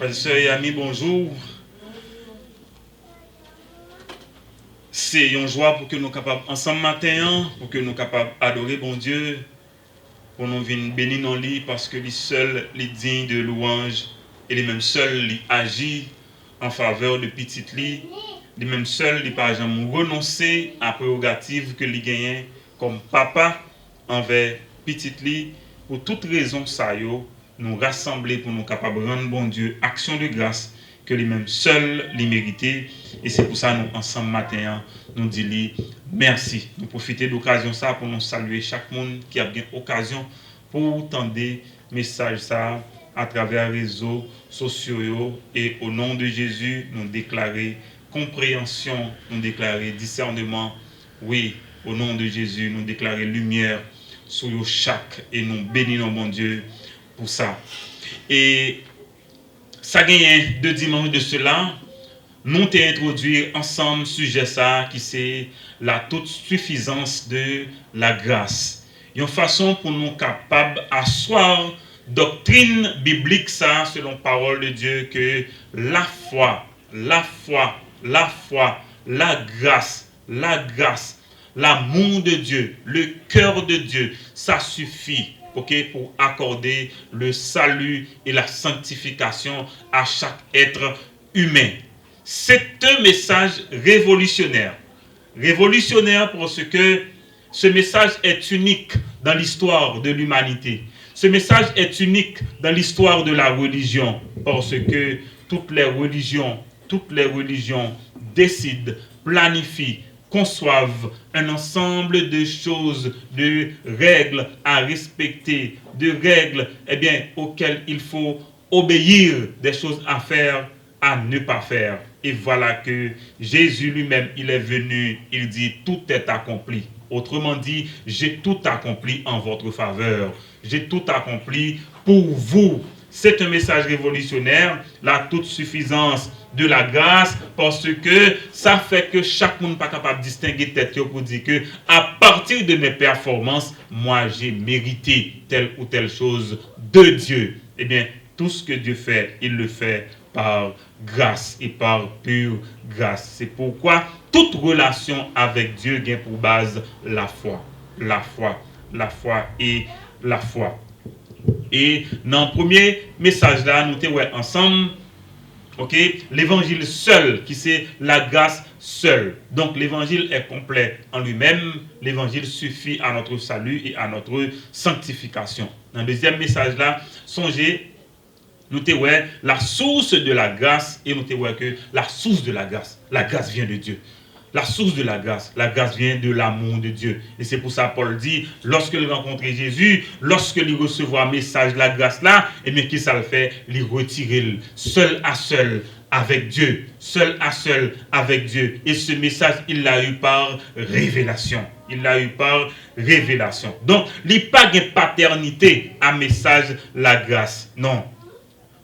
Frères et sœurs et amis, bonjour. C'est une joie pour que nous capables ensemble matin, pour que nous capables adorer bon Dieu, pour nous venir bénir dans lui parce que lui seul est digne de louange et lui même seul lui agit en faveur de petite lui, lui même seul lui pas jamais renoncer à prérogative que lui gagne comme papa envers petite lui. Pour toute raison ça yo, nous rassembler pour nous capables de rendre bon Dieu action de grâce que lui-même seul lui mérité. Et c'est pour ça nous ensemble matin nous disons merci. Nous profitons de l'occasion ça pour nous saluer chaque monde qui a bien occasion pour entendre message ça à travers les réseaux sociaux. Et au nom de Jésus, nous déclarer compréhension, nous déclarer discernement. Oui, au nom de Jésus, nous déclarer lumière sur chaque et nous bénissons mon Dieu pour ça. Et ça gagne 2 dimanches de cela, nous t'ai introduit ensemble sujet ça qui c'est la toute suffisance de la grâce. Une façon pour nous capables d'asseoir doctrine biblique ça selon parole de Dieu que la foi, la grâce, l'amour de Dieu, le cœur de Dieu, ça suffit. Okay, pour accorder le salut et la sanctification à chaque être humain. C'est un message révolutionnaire. Révolutionnaire parce que ce message est unique dans l'histoire de l'humanité. Ce message est unique dans l'histoire de la religion parce que toutes les religions décident, planifient, conçoivent un ensemble de choses, de règles à respecter, de règles auxquelles il faut obéir, des choses à faire, à ne pas faire. Et voilà que Jésus lui-même, il est venu, il dit tout est accompli. Autrement dit, j'ai tout accompli en votre faveur. J'ai tout accompli pour vous. C'est un message révolutionnaire, la toute suffisance de la grâce, parce que ça fait que chaque monde n'est pas capable de distinguer tête pour dire que à partir de mes performances, moi j'ai mérité telle ou telle chose de Dieu. Eh bien, tout ce que Dieu fait, il le fait par grâce et par pure grâce. C'est pourquoi toute relation avec Dieu gagne pour base la foi. La foi et la foi. Et dans le premier message là, nous sommes ensemble, l'évangile seul, qui c'est la grâce seule. Donc l'évangile est complet en lui-même, l'évangile suffit à notre salut et à notre sanctification. Dans le deuxième message là, songez, nous sommes la source de la grâce et nous sommes que la source de la grâce vient de Dieu. La source de la grâce vient de l'amour de Dieu. Et c'est pour ça Paul dit, lorsque il rencontre Jésus, lorsque il recevra un message de la grâce là, et bien qui ça le fait? Il retire seul à seul avec Dieu. Seul à seul avec Dieu. Et ce message, il l'a eu par révélation. Donc, il n'y a pas de paternité à message la grâce. Non.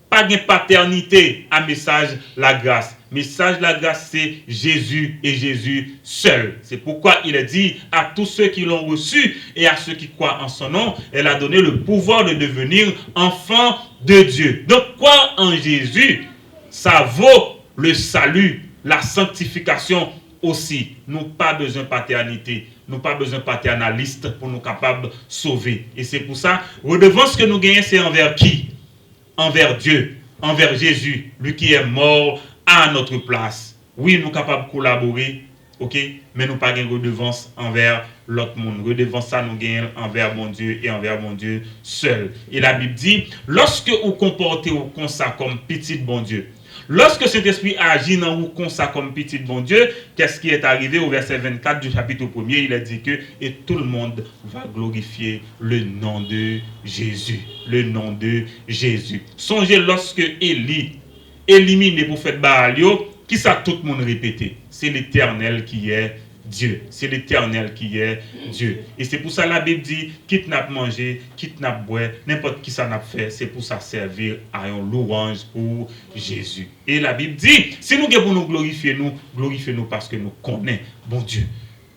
Pas de paternité à message la grâce. Message la grâce, c'est Jésus et Jésus seul. C'est pourquoi il a dit à tous ceux qui l'ont reçu et à ceux qui croient en son nom, elle a donné le pouvoir de devenir enfants de Dieu. Donc, quoi en Jésus, ça vaut le salut, la sanctification aussi. Nous pas besoin de paternité, nous pas besoin de paternaliste pour nous capables de sauver. Et c'est pour ça, redevance que nous gagnons, c'est envers qui? Envers Dieu, envers Jésus, lui qui est mort à notre place. Oui, nous sommes capables de collaborer, mais nous pas de redevance envers l'autre monde. Redevance ça nous gagnons envers mon Dieu et envers mon Dieu seul. Et la Bible dit, lorsque vous comportez comme ça, comme petit bon Dieu, Lorsque cet esprit agit dans vous comme ça, comme petit bon Dieu, qu'est-ce qui est arrivé au verset 24 du chapitre 1er? Il a dit que et tout le monde va glorifier le nom de Jésus. Le nom de Jésus. Songez lorsque Élie éliminé pour faire Baalio, qui ça tout le monde répétait? C'est l'Éternel qui est Dieu. C'est l'Éternel qui est Dieu. Et c'est pour ça la Bible dit, quitte n'a manger, quitte n'a boire, n'importe qui ça n'a fait, c'est pour ça servir à une louange pour Jésus. Et la Bible dit, si nous devons nous glorifiez-nous parce que nous connaissons bon Dieu.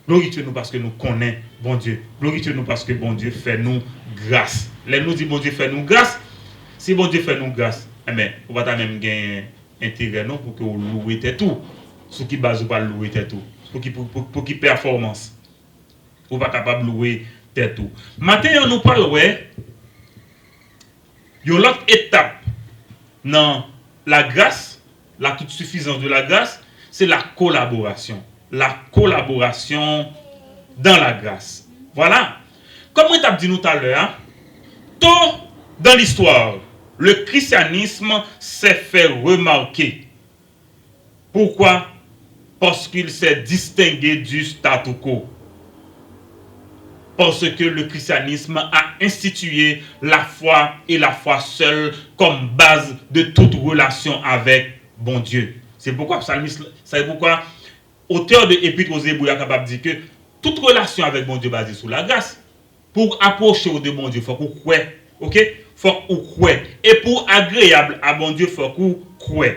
Glorifiez-nous parce que nous connaissons bon Dieu. Glorifiez-nous parce que bon Dieu fait nous grâce. Là nous dit bon Dieu fait nous grâce. Si bon Dieu fait nous grâce, mais on va même gagner intérêt non pour que vous louez tout. Ce qui base ou pas louer tout. Pour qui performance. Ou pas capable de louer tout. Maintenant, nous parlons d'une autre étape dans la grâce, la toute suffisance de la grâce, c'est la collaboration. La collaboration dans la grâce. Voilà. Comme on t'a dit tout à l'heure, tôt dans l'histoire, le christianisme s'est fait remarquer. Pourquoi? Parce qu'il s'est distingué du statu quo. Parce que le christianisme a institué la foi et la foi seule comme base de toute relation avec bon Dieu. C'est pourquoi auteur de Épître aux Hébreux est capable de dire que toute relation avec bon Dieu basée sur la grâce, pour approcher de bon Dieu, il faut qu'on croie. Ok? Faut qu'on croie. Et pour agréable à bon Dieu, il faut qu'on croie.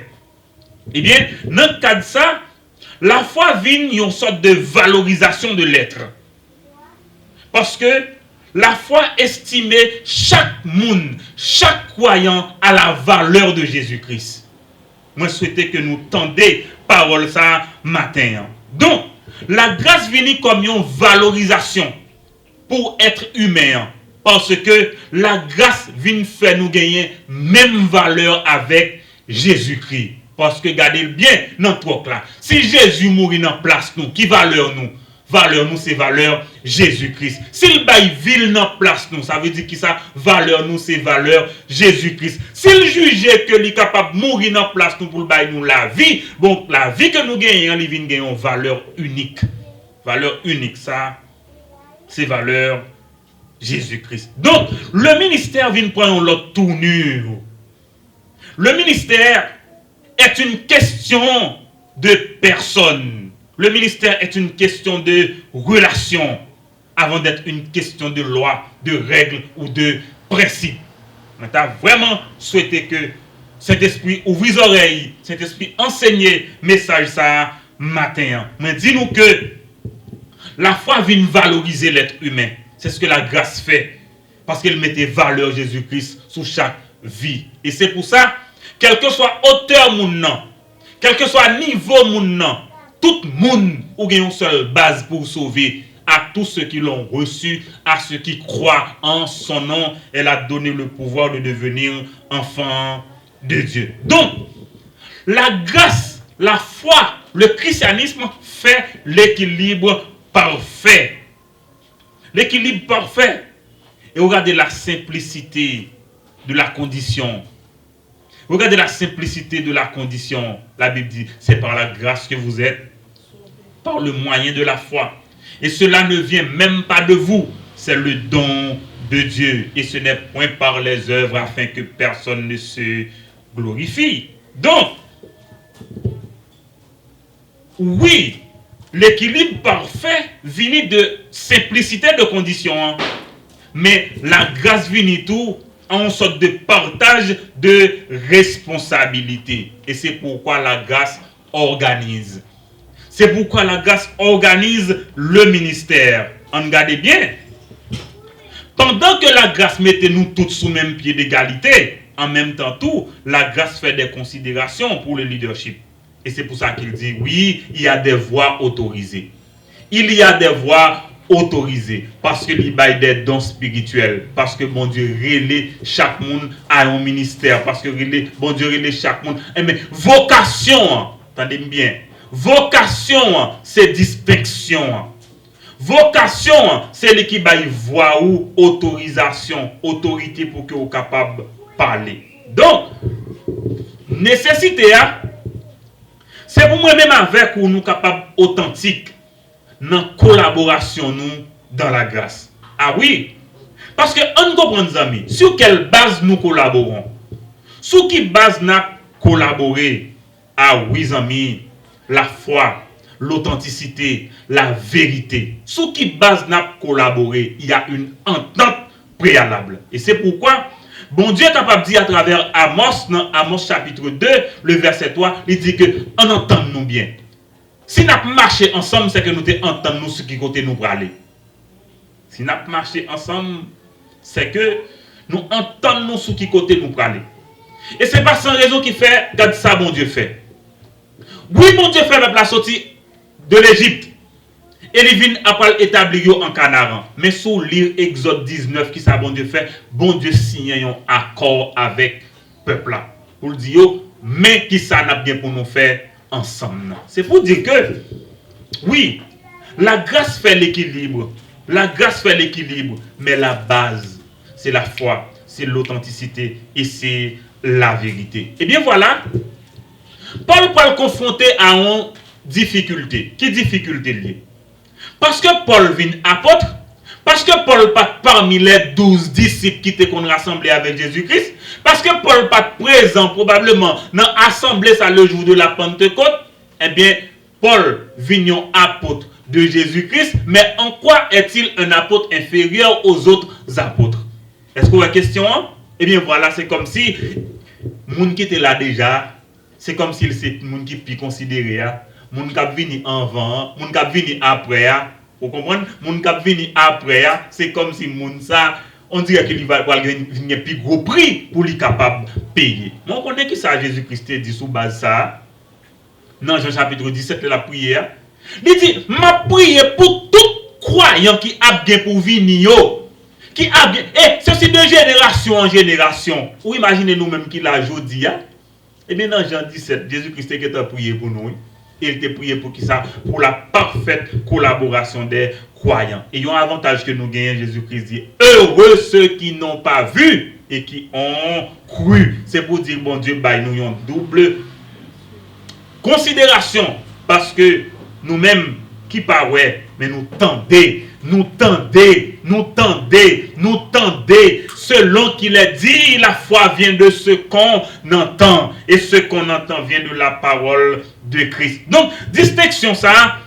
Eh bien, dans le cas de ça, la foi vient une sorte de valorisation de l'être. Parce que la foi estimait chaque monde, chaque croyant à la valeur de Jésus-Christ. Moi, je souhaitais que nous tendions parole ça matin. Donc, la grâce vient comme une valorisation pour être humain. Parce que la grâce vient faire nous gagner même valeur avec Jésus-Christ. Parce que regardez bien dans le truc là. Si Jésus mourit dans place nous, qui valeur nous? Valeur nous, c'est valeur Jésus-Christ. S'il baille ville dans place nous, ça veut dire que ça valeur nous, c'est valeur Jésus-Christ. S'il jugeait que il est capable de mourir dans place nous pour le bailler nous la vie, bon, la vie que nous gagnons, il vient gagner une valeur unique. Valeur unique, ça, c'est valeur Jésus-Christ. Donc, le ministère vient prendre l'autre tournure. Le ministère est une question de personne. Le ministère est une question de relation avant d'être une question de loi, de règles ou de principes. Mais tu as vraiment souhaité que cet esprit ouvre les oreilles, cet esprit enseigne message ça matin. Mais dis-nous que la foi vient valoriser l'être humain. C'est ce que la grâce fait. Parce qu'elle mettait valeur Jésus-Christ sous chaque vie. Et c'est pour ça, quel que soit hauteur moun nan, quel que soit niveau moun nan, tout moun ou gen une seule base pour sauver. À tous ceux qui l'ont reçu, à ceux qui croient en son nom, elle a donné le pouvoir de devenir enfant de Dieu. Donc, la grâce, la foi, le christianisme fait l'équilibre parfait. L'équilibre parfait. Et regardez la simplicité de la condition. Regardez la simplicité de la condition. La Bible dit, c'est par la grâce que vous êtes, par le moyen de la foi. Et cela ne vient même pas de vous. C'est le don de Dieu. Et ce n'est point par les œuvres afin que personne ne se glorifie. Donc, oui, l'équilibre parfait vient de simplicité de conditions. Mais la grâce vient tout en sorte de partage de responsabilité. Et c'est pourquoi la grâce organise. C'est pourquoi la grâce organise le ministère. Regardez bien. Pendant que la grâce mettait nous tous sous même pied d'égalité, en même temps tout, la grâce fait des considérations pour le leadership. Et c'est pour ça qu'il dit, oui, il y a des voix autorisées. Il y a des voix autorisées. Parce que il y a des dons spirituels. Parce que bon Dieu relève chaque monde à un ministère. Parce que bon Dieu relève chaque monde. Mais vocation, attendez bien. Vocation, c'est distinction. Vocation, c'est l'équipe qui voix ou autorisation, autorité pour que vous capable de parler. Donc, nécessité, c'est pour moi-même avec où nous capables authentique dans la collaboration nous dans la grâce. Ah oui, parce que on comprend, les amis, sur quelle base nous collaborons? Sur quelle base nous collaborer? Ah oui, amis, la foi, l'authenticité, la vérité. Sur quelle base nous collaborer? Il y a une entente préalable. Et c'est pourquoi bon Dieu est capable de dire à travers Amos, dans Amos chapitre 2, le verset 3, il dit que on entend nous bien. Si nous marchons ensemble, c'est que nous entendons ce qui côté nous pour aller. Si nous marchons ensemble, c'est que nous entendons ce qui côté nous pour aller. Et ce n'est pas sans raison qui fait que ça bon Dieu fait. Oui, bon Dieu fait la sortie de l'Égypte. Et il vient après établir en Canaan. Mais sous lire Exode 19, qui ça bon Dieu fait, bon Dieu signe un accord avec le peuple là. Pour le dire, mais qui ça n'a bien pour nous faire ensemble. C'est pour dire que, oui, la grâce fait l'équilibre. La grâce fait l'équilibre. Mais la base, c'est la foi, c'est l'authenticité et c'est la vérité. Et bien voilà, Paul peut le confronter à une difficulté. Quelle difficulté liée? Parce que Paul vient apôtre, parce que Paul pas parmi les 12 disciples qui étaient rassemblés avec Jésus-Christ, parce que Paul pas présent probablement dans l'assemblée ça le jour de la Pentecôte, eh bien, Paul vient apôtre de Jésus-Christ, mais en quoi est-il un apôtre inférieur aux autres apôtres? Est-ce que vous avez une question? Eh bien voilà, c'est comme si moun qui était là déjà, c'est comme si c'est moun qui peut considérer moun k'ap vini avant, moun k'ap vini après, vous comprenez? Moun k'ap vini après, c'est comme si moun ça, on dirait qu'il va venir plus gros prix pour lui capable payer. On connaît que ça Jésus-Christ dit sous base ça. Dans Jean chapitre 17 la prière, il dit m'a prié pour tout croyant qui a bien pour venir qui a bien et ceci de génération en génération. Ou imaginez nous-mêmes qui l'a jodi et bien dans Jean 17, Jésus-Christ qui a prié pour nous. Il te prié pour qui ça? Pour la parfaite collaboration des croyants. Et il y a un avantage que nous gagnons, Jésus-Christ dit, heureux ceux qui n'ont pas vu et qui ont cru. C'est pour dire, bon Dieu, bah, nous avons double considération. Parce que nous-mêmes, qui pas ouais, mais nous tendez, selon qu'il est dit, la foi vient de ce qu'on entend, et ce qu'on entend vient de la parole de Christ. Donc, distinction ça,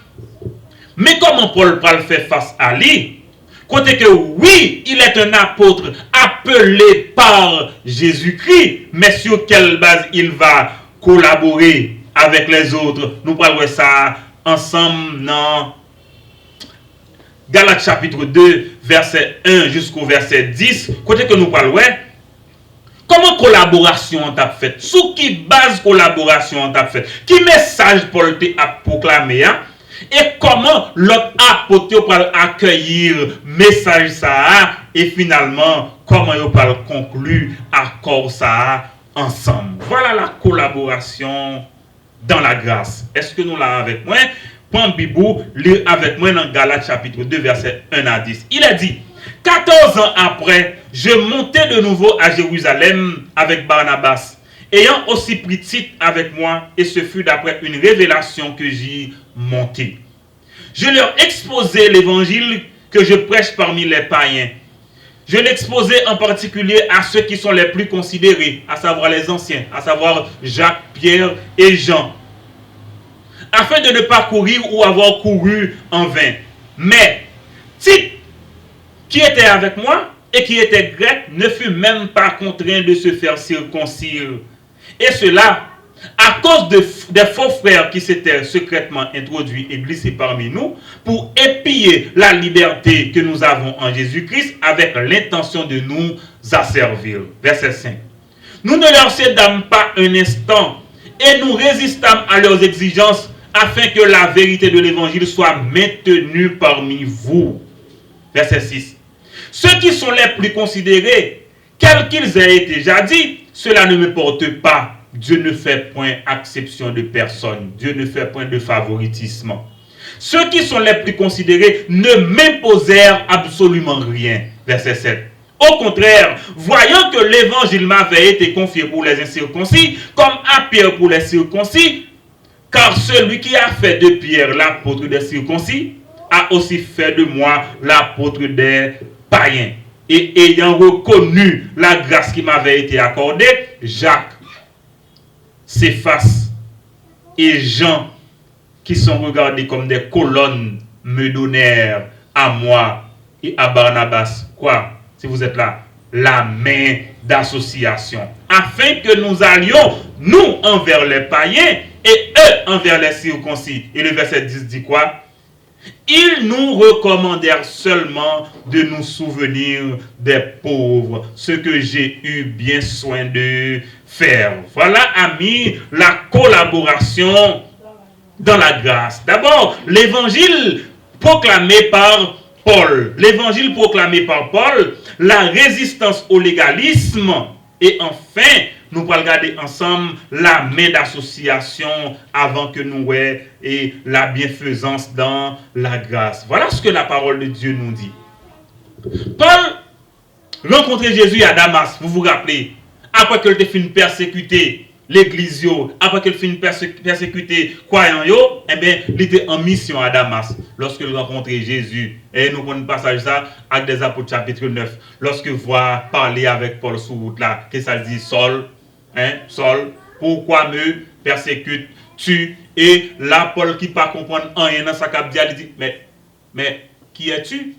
mais comment Paul fait face à lui? Côté que oui, il est un apôtre appelé par Jésus-Christ, mais sur quelle base il va collaborer avec les autres? Nous parlons ça ensemble dans Galates chapitre 2, verset 1 jusqu'au verset 10, côté que nous parlons, comment collaboration on t'a fait? Sous qui base collaboration on t'a fait? Qui message Paul t'a proclamé? Et comment l'autre apôtre peut accueillir message ça? Et finalement, comment il peut conclure accord ça ensemble? Voilà la collaboration dans la grâce. Est-ce que nous l'avons avec moi? Prends Bibou, lis avec moi dans Galates chapitre 2, verset 1 à 10. Il a dit, 14 ans après, je montais de nouveau à Jérusalem avec Barnabas, ayant aussi pris Tite avec moi, et ce fut d'après une révélation que j'y montai. Je leur exposai l'évangile que je prêche parmi les païens. Je l'exposais en particulier à ceux qui sont les plus considérés, à savoir les anciens, à savoir Jacques, Pierre et Jean, afin de ne pas courir ou avoir couru en vain. Mais Tite, qui était avec moi et qui était grec, ne fut même pas contraint de se faire circoncire. Et cela, à cause des faux frères qui s'étaient secrètement introduits et glissés parmi nous, pour épier la liberté que nous avons en Jésus-Christ avec l'intention de nous asservir. Verset 5. Nous ne leur cédâmes pas un instant et nous résistâmes à leurs exigences afin que la vérité de l'évangile soit maintenue parmi vous. Verset 6. Ceux qui sont les plus considérés, quels qu'ils aient été jadis, cela ne me porte pas. Dieu ne fait point exception de personne. Dieu ne fait point de favoritisme. Ceux qui sont les plus considérés ne m'imposèrent absolument rien. Verset 7. Au contraire, voyant que l'évangile m'avait été confié pour les incirconcis, comme à Pierre pour les circoncis, car celui qui a fait de Pierre l'apôtre des circoncis, a aussi fait de moi l'apôtre des païens. Et ayant reconnu la grâce qui m'avait été accordée, Jacques, Céphas et Jean, qui sont regardés comme des colonnes, me donnèrent à moi et à Barnabas, quoi, si vous êtes là, la main d'association, afin que nous allions, nous, envers les païens, et eux, envers les circoncis. Et le verset 10 dit quoi? Ils nous recommandèrent seulement de nous souvenir des pauvres, ce que j'ai eu bien soin de faire. Voilà, amis, la collaboration dans la grâce. D'abord, l'évangile proclamé par Paul. L'évangile proclamé par Paul, la résistance au légalisme, et enfin, nous allons regarder ensemble la main d'association avant que nous voyons et la bienfaisance dans la grâce. Voilà ce que la parole de Dieu nous dit. Paul rencontrait Jésus à Damas, vous vous rappelez, après qu'il ait fini persécuter l'église, après qu'il finit persécuter croyants, eh bien, il était en mission à Damas lorsqu'il rencontrait Jésus. Et nous prenons le passage ça, Actes des Apôtres chapitre 9. Lorsque voit parler avec Paul sur route là, qu'est-ce que ça dit? Saul, Saul, pourquoi me persécutes-tu? Et là, Paul qui ne pas comprendre rien dans sa cap il dit, mais qui es-tu,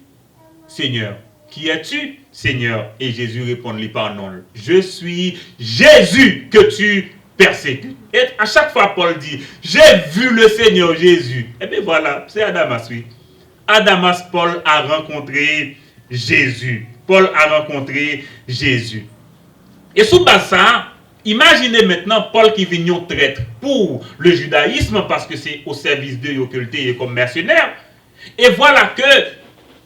Seigneur? Qui es-tu, Seigneur? Et Jésus répond, lui pardon. Je suis Jésus que tu persécutes. Et à chaque fois, Paul dit, j'ai vu le Seigneur Jésus. Et bien voilà, c'est à Damas, oui. À Damas, Paul a rencontré Jésus. Paul a rencontré Jésus. Et sous ça, imaginez maintenant Paul qui vient traître pour le judaïsme parce que c'est au service de l'occulté et comme mercenaire. Et voilà que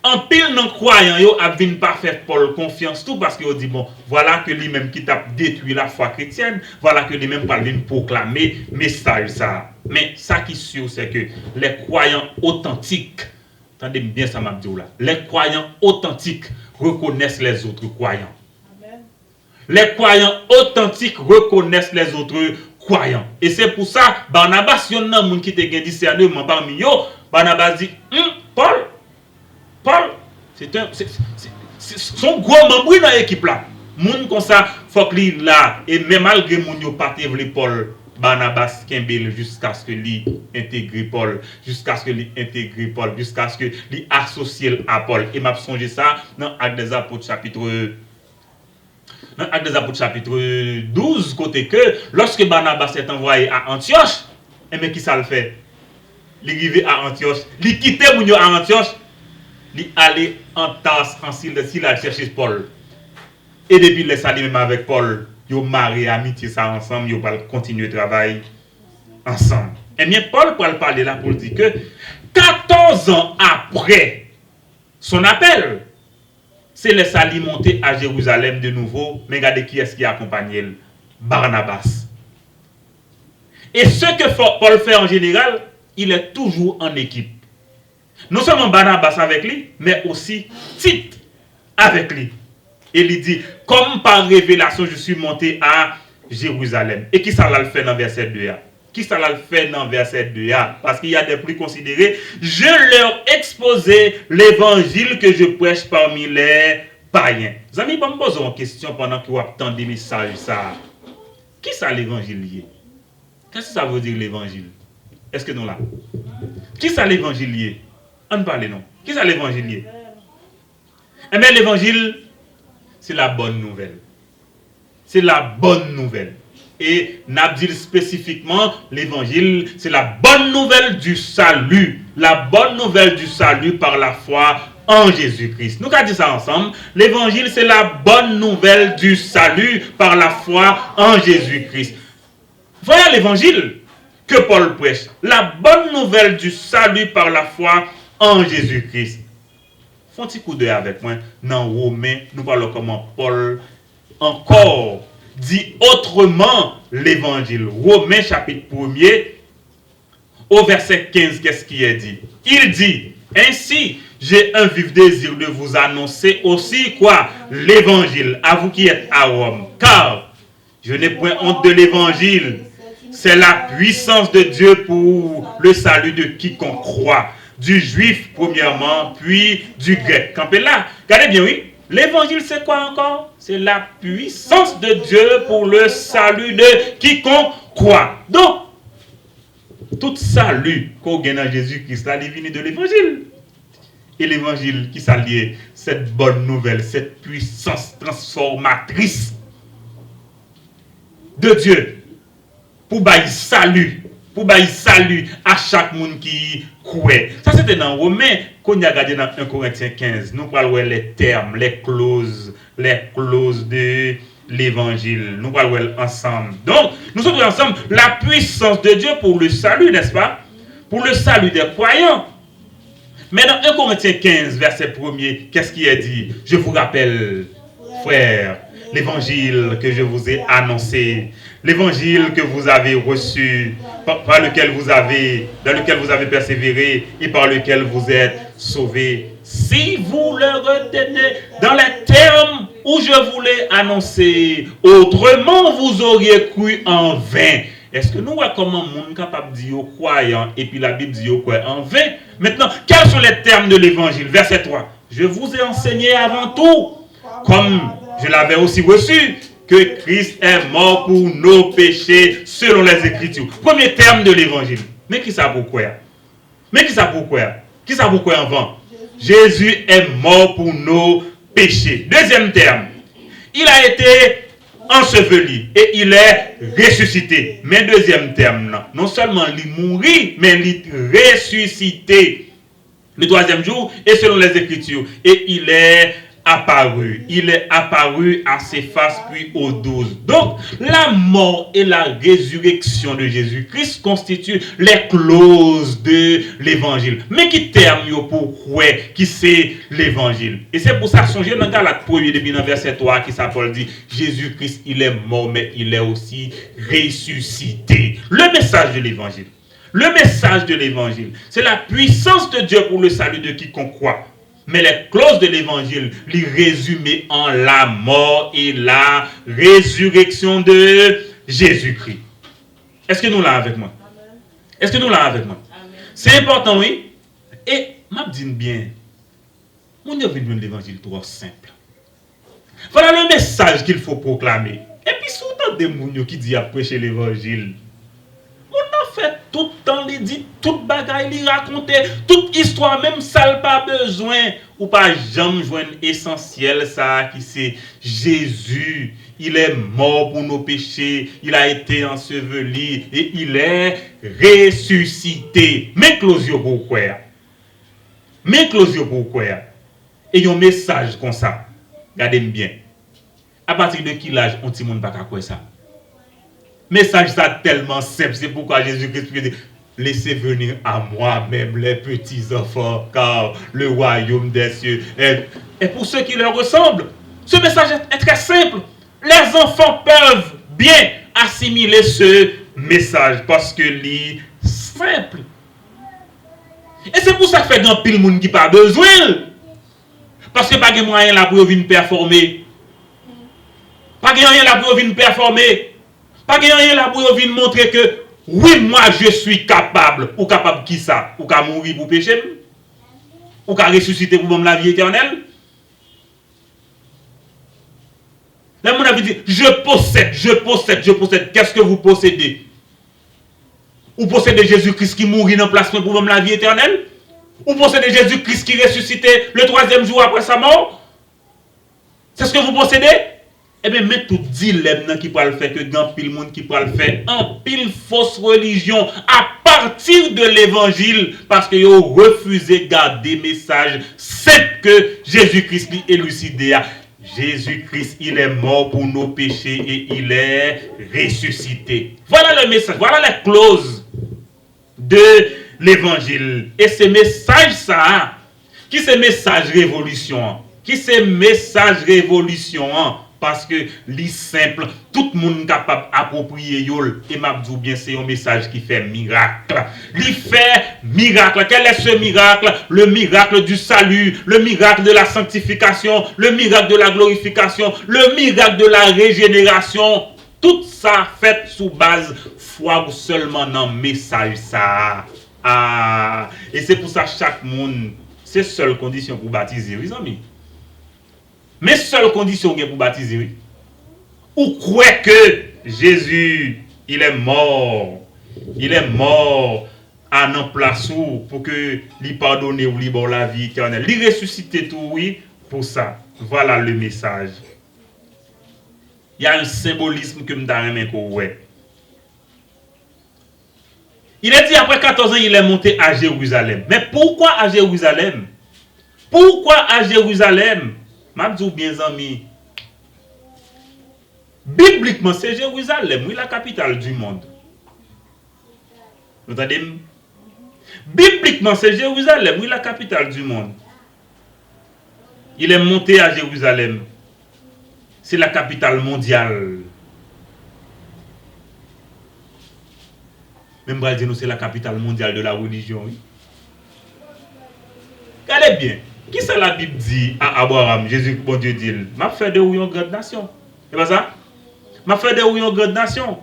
en pile non croyant yo a vinn pas faire Paul confiance tout parce que dit bon voilà que lui-même qui t'a détruit la foi chrétienne, voilà que lui-même pas vinn proclamer message ça. Mais ça qui est sûr c'est que les croyants authentiques, attendez bien ça m'a dit là, les croyants authentiques reconnaissent les autres croyants. Amen. Les croyants authentiques reconnaissent les autres croyants. Et c'est pour ça Barnabas yon nan moun qui te gen discernement parmi yo, Barnabas dit Paul, c'est son gros membre dans l'équipe là. Moun comme ça, faut que lui là, et même malgré moun yo pas vle Paul, Barnabas Kembele jusqu'à ce que lui intègre Paul, jusqu'à ce que lui intègre Paul, jusqu'à ce que lui associe à Paul. Et m'a songé ça dans Actes des Apôtres chapitre 12, côté que lorsque Barnabas est envoyé à Antioche, et mais qui ça le fait? Il arrive à Antioche, il quitte moun yo à Antioche. Il allait en tasse en s'il a cherché Paul. Et depuis les salis même avec Paul, ils ont marié amitié ça ensemble, ils vont continuer le travail ensemble. Et bien Paul pour parler là pour dire que 14 ans après son appel, c'est les salis montés à Jérusalem de nouveau, mais regardez qui est-ce qui accompagnait Barnabas. Et ce que Paul fait en général, il est toujours en équipe. Non seulement Barnabas avec lui, mais aussi Tite avec lui. Et il dit, comme par révélation, je suis monté à Jérusalem. Et qui ça l'a fait dans verset 2a? Qui ça l'a fait dans verset 2a? Parce qu'il y a des plus considérés. Je leur exposais l'évangile que je prêche parmi les païens. Les amis, je me pose une question pendant que vous attendez des messages. Qui ça l'évangile? Qu'est-ce que ça veut dire l'évangile? Est-ce que nous là? Qui ça l'évangile? On parle non. Qui ça l'évangile? Eh bien l'évangile, c'est la bonne nouvelle. C'est la bonne nouvelle. Et Nabdil spécifiquement, l'évangile, c'est la bonne nouvelle du salut. La bonne nouvelle du salut par la foi en Jésus-Christ. Nous avons dit ça ensemble. L'évangile, c'est la bonne nouvelle du salut par la foi en Jésus-Christ. Voyez l'évangile que Paul prêche. La bonne nouvelle du salut par la foi en Jésus-Christ. Font un petit coup d'œil avec moi. Dans Romains, nous parlons comment Paul encore dit autrement l'évangile. Romains chapitre 1er, au verset 15, qu'est-ce qu'il est dit? Il dit, Ainsi, j'ai un vif désir de vous annoncer aussi quoi? L'évangile, à vous qui êtes à Rome. Car je n'ai point honte de l'évangile. C'est la puissance de Dieu pour le salut de quiconque croit. Du juif premièrement, puis du grec. Campez là. Regardez bien, oui. L'évangile, c'est quoi encore? C'est la puissance de Dieu pour le salut de quiconque croit. Donc, tout salut qu'on gagne en Jésus-Christ, là, il vient de l'évangile. Et l'évangile qui s'allie, cette bonne nouvelle, cette puissance transformatrice de Dieu pour bailler salut à chaque monde qui croit. Ça c'était dans Romains qu'on a regardé dans 1 Corinthiens 15. Nous parlons les termes, les clauses de l'évangile. Nous parlons ensemble. Donc, nous sommes ensemble la puissance de Dieu pour le salut, n'est-ce pas? Pour le salut des croyants. Mais dans 1 Corinthiens 15, verset 1er, qu'est-ce qui est dit? Je vous rappelle, frères, l'évangile que je vous ai annoncé, l'évangile que vous avez reçu, dans lequel vous avez persévéré et par lequel vous êtes sauvés. Si vous le retenez dans les termes où je vous l'ai annoncé, autrement vous auriez cru en vain. Est-ce que nous voyons comment on est capable de dire aux croyants et puis la Bible dit aux croyants en vain? Maintenant, quels sont les termes de l'évangile? Verset 3. Je vous ai enseigné avant tout, comme je l'avais aussi reçu, que Christ est mort pour nos péchés selon les Écritures. Premier terme de l'évangile. Mais qui ça pourquoi? Mais qui ça pourquoi? Qui ça pourquoi avant? Jésus est mort pour nos péchés. Deuxième terme. Il a été enseveli et il est ressuscité. Mais deuxième terme, non seulement il mourit, mais il ressuscité le troisième jour et selon les Écritures. Et il est apparu. Il est apparu à ses faces puis aux 12. Donc, la mort et la résurrection de Jésus-Christ constituent les clauses de l'évangile. Mais qui termine pourquoi qui c'est l'évangile? Et c'est pour ça que songez dans Galates 1er depuis dans verset 3 qui s'appelle dit Jésus-Christ, il est mort, mais il est aussi ressuscité. Le message de l'évangile. Le message de l'évangile, c'est la puissance de Dieu pour le salut de quiconque croit. Mais les clauses de l'évangile, les résumées en la mort et la résurrection de Jésus-Christ. Est-ce que nous l'avons avec moi? Est-ce que nous l'avons avec moi? C'est important, oui. Et, m'a dit bien, mon Dieu veut de l'évangile trop simple. Voilà le message qu'il faut proclamer. Et puis, souvent des gens qui disent à prêcher l'évangile, on a fait tout le temps, il dit, toute bagaille, il racontait, toute histoire, même ça, il pas besoin, ou pas jamais joindre essentiel, ça, qui c'est Jésus. Il est mort pour nos péchés, il a été enseveli, et il est ressuscité. Mais closio pourquoi? Mais closio pourquoi? Et un message comme ça, regardez bien. À partir de quel âge on ne peut pas quoi ça? Message ça tellement simple, c'est pourquoi Jésus-Christ dit laissez venir à moi même les petits enfants, car le royaume des cieux est pour ceux qui leur ressemblent. Ce message est très simple. Les enfants peuvent bien assimiler ce message parce que c'est simple. Et c'est pour ça que fait grand pile monde qui pas besoin. Parce que pas de moyen là pour venir performer. Pas de moyen là pour venir performer. Pas de rien là pour venir montrer que oui, moi je suis capable. Ou capable qui ça? Ou capable mourir pour pécher? Ou capable ressusciter pour la vie éternelle? Là, mon avis dit, je possède. Qu'est-ce que vous possédez? Ou possédez Jésus-Christ qui mourit en place pour la vie éternelle? Ou possédez Jésus-Christ qui ressuscitait le troisième jour après sa mort? C'est ce que vous possédez? Eh bien, mais tout dilemme qui peut le faire, que grand pile monde qui peut le faire, en pile fausse religion à partir de l'évangile, parce qu'ils ont refusé de garder message simple que Jésus-Christ est élucidé. Jésus-Christ, il est mort pour nos péchés et il est ressuscité. Voilà le message, voilà les clauses de l'évangile. Et ce message, ça, qui c'est message révolution? Qui c'est message révolution? Parce que li simple, tout le monde capable d'approprier yol. Et m'a dit bien, c'est un message qui fait miracle. Il fait miracle. Quel est ce miracle? Le miracle du salut, le miracle de la sanctification, le miracle de la glorification, le miracle de la régénération. Tout ça fait sous base foi ou seulement dans le message ça. Ah, et c'est pour ça chaque monde, c'est seule condition pour baptiser, oui, amis. Mais seule condition pour baptiser, oui. Ou croire que Jésus, il est mort. Il est mort à notre place pour que lui pardonne ou lui donne la vie éternelle. Lui ressusciter tout, oui, pour ça. Voilà le message. Il y a un symbolisme que je me Il est dit après 14 ans, il est monté à Jérusalem. Mais pourquoi à Jérusalem? Pourquoi à Jérusalem? Je dis bien, amis. Bibliquement, c'est Jérusalem, oui, la capitale du monde. Vous entendez? Bibliquement, c'est Jérusalem, oui, la capitale du monde. Il est monté à Jérusalem. C'est la capitale mondiale. Même pour dire nous, c'est la capitale mondiale de la religion, oui. Regardez bien. Qui c'est la Bible dit à Abraham, Jésus, bon Dieu dit, m'a fait de vous une grande nation. C'est pas ça? M'a fait de vous une grande nation.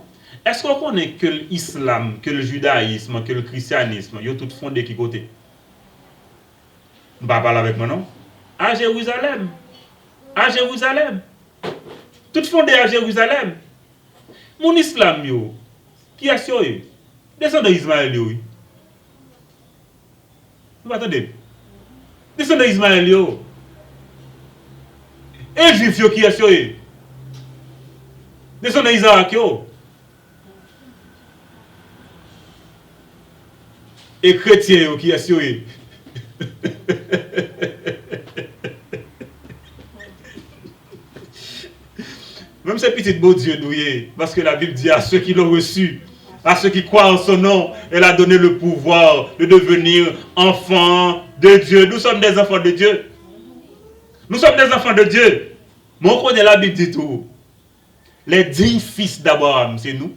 Est-ce qu'on connaît que l'islam, que le judaïsme, que le christianisme, ils ont tout fondé qui côté? On va parler avec moi, non? À Jérusalem. À Jérusalem. Tout fondé à Jérusalem. Mon islam, yo, qui a sur eux? Descendants d'Ismaël, yo. Vous attendez? Descendants d'Ismaël, yo. Et juif, yo, qui a sur eux? Descendants d'Isaac, yo. Et chrétiens, yo, qui a sur eux? Même ces petites beaux dieux douillés, parce que la Bible dit à ceux qui l'ont reçu, à ceux qui croient en son nom, elle a donné le pouvoir de devenir enfants de Dieu. Nous sommes des enfants de Dieu. Nous sommes des enfants de Dieu. Mais on connaît la Bible dit tout. Les 10 fils d'Abraham, c'est nous.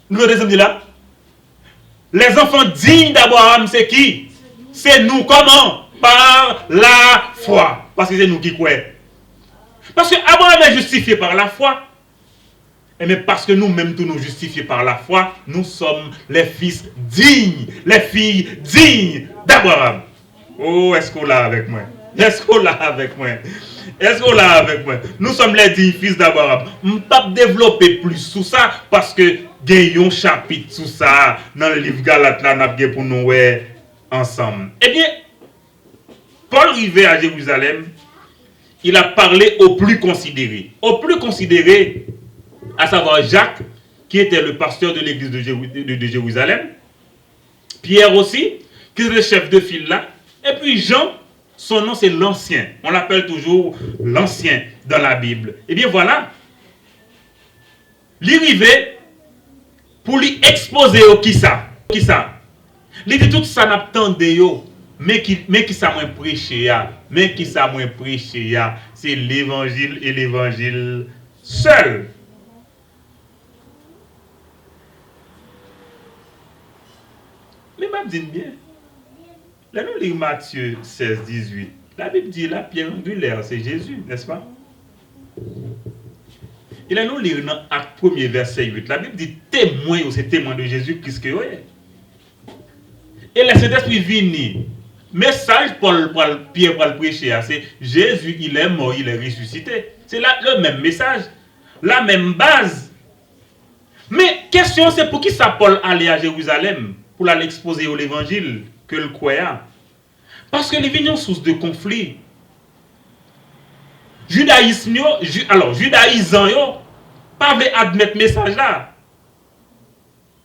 Nous sommes là. Les enfants dignes d'Abraham, c'est qui? C'est nous. Comment? Par la foi. Parce que c'est nous qui croyons. Parce que Abraham est justifié par la foi. Mais parce que nous-mêmes, tous nous justifiés par la foi, nous sommes les fils dignes, les filles dignes d'Abraham. Oh, est-ce qu'on l'a avec moi? Est-ce qu'on l'a avec moi? Est-ce qu'on l'a avec moi? Nous sommes les dignes fils d'Abraham. Je ne peux pas développer plus sur ça parce que gagnons chapitre sur ça dans le livre Galates là, nous pour nous ensemble. Eh bien, Paul arrivé à Jérusalem, il a parlé aux plus considérés. Aux plus considérés, à savoir Jacques, qui était le pasteur de l'église de Jérusalem, Pierre aussi, qui est le chef de file là, et puis Jean, son nom c'est l'ancien. On l'appelle toujours l'ancien dans la Bible. Et bien voilà, l'arrivée pour lui exposer au qui ça. Il dit tout ça n'attendait yo, mais qui ça moins prêché c'est l'évangile et l'évangile seul. Mais je dis bien, là nous lisons Matthieu 16, 18. La Bible dit la pierre angulaire, c'est Jésus, n'est-ce pas? Et là nous lisons dans Acte 1er, verset 8. La Bible dit témoin, c'est témoin de Jésus, Christ que ouais. Et le Saint-Esprit vient. Message Pierre pour le prêcher, c'est Jésus, il est mort, il est ressuscité. C'est là le même message, la même base. Mais question, c'est pour qui ça Paul allait à Jérusalem? Pour aller exposer l'évangile que le croyant. Parce que les vignes source de conflit. Judaïsme, judaïsant, pas veut admettre message là.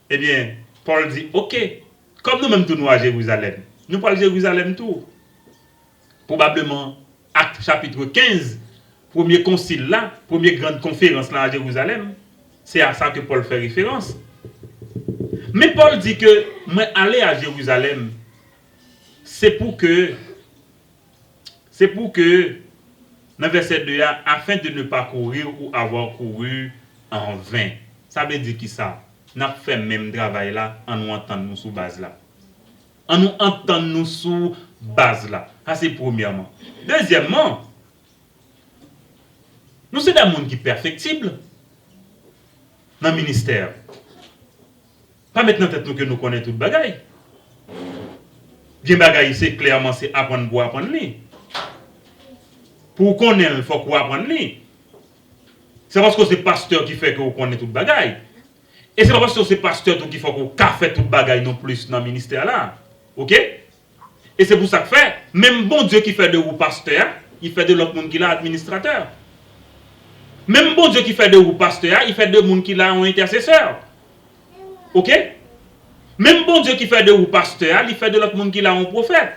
Eh bien, Paul dit, ok, comme nous-mêmes tous nous à Jérusalem, nous parlons de Jérusalem tout. Probablement, Acte chapitre 15, premier concile là, première grande conférence là à Jérusalem, c'est à ça que Paul fait référence. Mais Paul dit que moi aller à Jérusalem, c'est pour que dans verset 2, afin de ne pas courir ou avoir couru en vain. Ça veut dire qui ça? n'a fait même travail là, en nous entendre nous sous base là. En nous entendre nous sous base là. Ça c'est premièrement. Deuxièmement, nous sommes des gens qui sont perfectibles dans le ministère. Pas maintenant tête nous que nous connaissons tout bagaille. Bien bagaille c'est clairement c'est apprendre pour apprendre lui. Pour connaître, il faut qu'on apprenne lui. C'est parce que c'est pasteur qui fait que vous connaissez tout bagaille. Et c'est pas parce que c'est pasteur qui fait qu'on fait tout bagaille non plus dans le ministère là. OK? Et c'est pour ça que fait, même bon Dieu qui fait de vous pasteur, il fait de l'autre monde qui l'a administrateur. Même bon Dieu qui fait de vous pasteur, il fait de monde qui l'a un intercesseur. OK? Même bon Dieu qui fait de vous pasteur, il fait de l'autre monde qui l'a un prophète.